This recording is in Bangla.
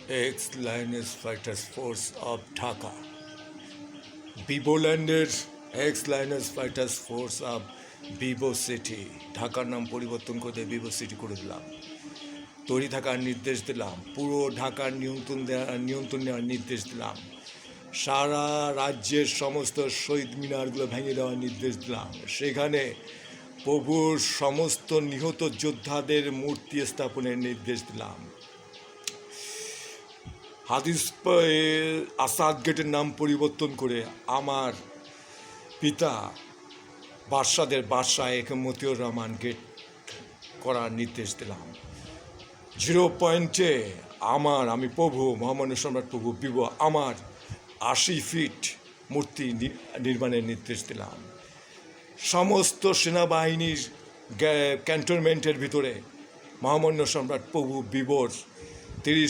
ex-Lioness Fighters Force of Dhaka, বিবোল্যান্ডের ex-Lioness Fighters Force of Vivo city, ঢাকার নাম পরিবর্তন করে ভিভো সিটি করে দিলাম। তৈরি থাকার নির্দেশ দিলাম, পুরো ঢাকার নিয়ন্ত্রণ নেওয়ার নির্দেশ দিলাম, সারা রাজ্যের সমস্ত শহীদ মিনারগুলো ভেঙে দেওয়ার নির্দেশ দিলাম, সেখানে প্রভুর সমস্ত নিহত যোদ্ধাদের মূর্তি স্থাপনের নির্দেশ দিলাম। হাদিস আসাদ গেটের নাম পরিবর্তন করে আমার পিতা বাদশাদের বাদশাহ একে মতিউর রহমান গেট করার নির্দেশ দিলাম। 0 পয়েন্টে আমি প্রভু মহামান্য সম্রাট প্রভু বিভো আমার 80 ফিট মূর্তি নির্মাণের নির্দেশ দিলাম। সমস্ত সেনাবাহিনীর ক্যান্টনমেন্টের ভিতরে মহামান্য সম্রাট প্রভু বিভোর 30